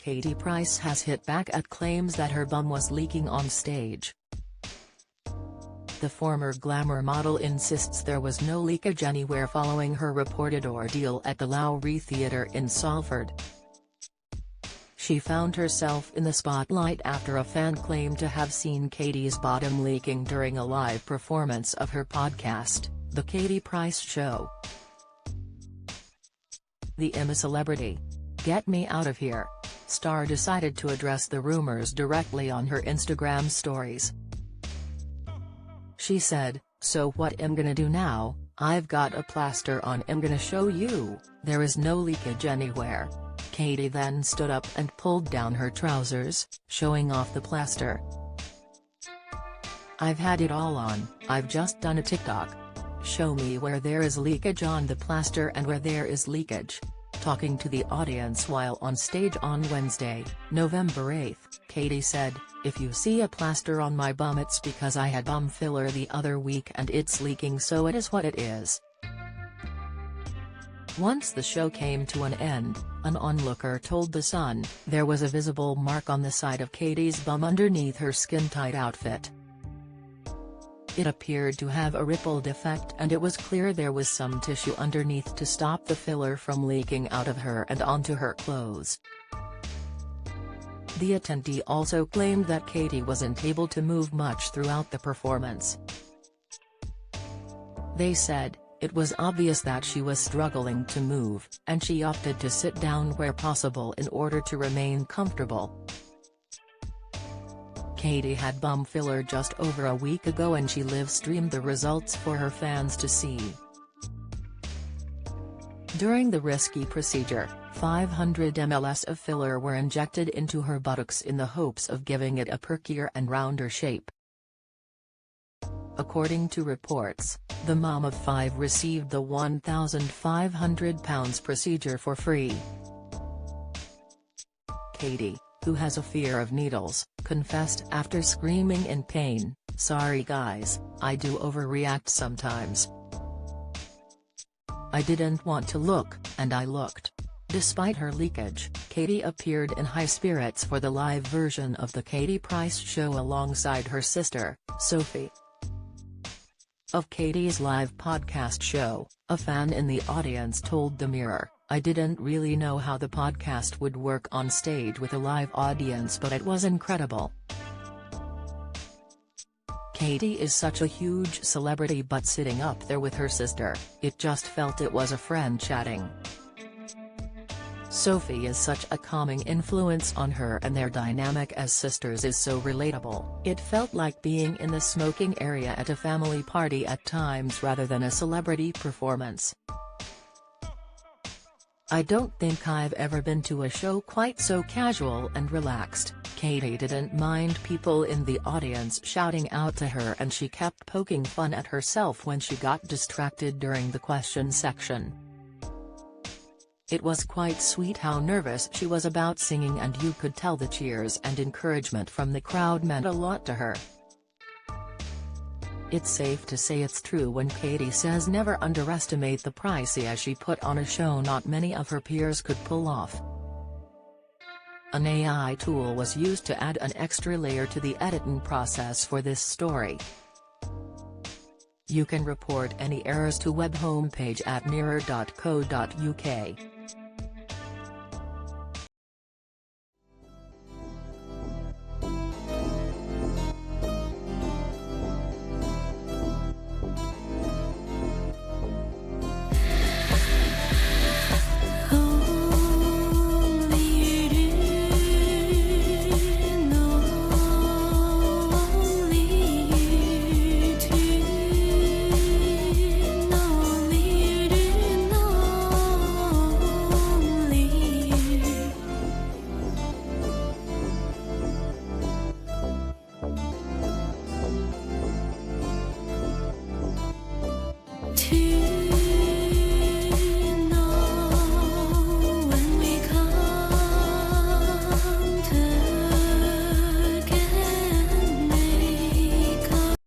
Katie Price has hit back at claims that her bum was leaking on stage. The former glamour model insists there was no leakage anywhere following her reported ordeal at the Lowry Theatre in Salford. She found herself in the spotlight after a fan claimed to have seen Katie's bottom leaking during a live performance of her podcast, The Katie Price Show. The I'm a Celebrity. Get Me Out of Here star decided to address the rumors directly on her Instagram stories. She said, "So what I'm gonna do now, I've got a plaster on, I'm gonna show you, there is no leakage anywhere." Katie then stood up and pulled down her trousers, showing off the plaster. "I've had it all on, I've just done a TikTok. Show me where there is leakage on the plaster and where there is leakage." Talking to the audience while on stage on Wednesday, November 8, Katie said, "If you see a plaster on my bum, it's because I had bum filler the other week and it's leaking, so it is what it is." Once the show came to an end, an onlooker told The Sun, there was a visible mark on the side of Katie's bum underneath her skin-tight outfit. It appeared to have a rippled effect and it was clear there was some tissue underneath to stop the filler from leaking out of her and onto her clothes. The attendee also claimed that Katie wasn't able to move much throughout the performance. They said, "It was obvious that she was struggling to move, and she opted to sit down where possible in order to remain comfortable." Katie had bum filler just over a week ago and she live-streamed the results for her fans to see. During the risky procedure, 500 ml of filler were injected into her buttocks in the hopes of giving it a perkier and rounder shape. According to reports, the mom of 5 received the £1,500 procedure for free. Katie, who has a fear of needles, confessed after screaming in pain, "Sorry guys, I do overreact sometimes. I didn't want to look, and I looked." Despite her leakage, Katie appeared in high spirits for the live version of The Katie Price Show alongside her sister, Sophie. Of Katie's live podcast show, a fan in the audience told The Mirror, "I didn't really know how the podcast would work on stage with a live audience, but it was incredible. Katie is such a huge celebrity, but sitting up there with her sister, it just felt it was a friend chatting. Sophie is such a calming influence on her and their dynamic as sisters is so relatable. It felt like being in the smoking area at a family party at times rather than a celebrity performance. I don't think I've ever been to a show quite so casual and relaxed." Katie didn't mind people in the audience shouting out to her and she kept poking fun at herself when she got distracted during the question section. "It was quite sweet how nervous she was about singing, and you could tell the cheers and encouragement from the crowd meant a lot to her." It's safe to say it's true when Katie says never underestimate the price as she put on a show not many of her peers could pull off. An AI tool was used to add an extra layer to the editing process for this story. You can report any errors to web homepage at mirror.co.uk.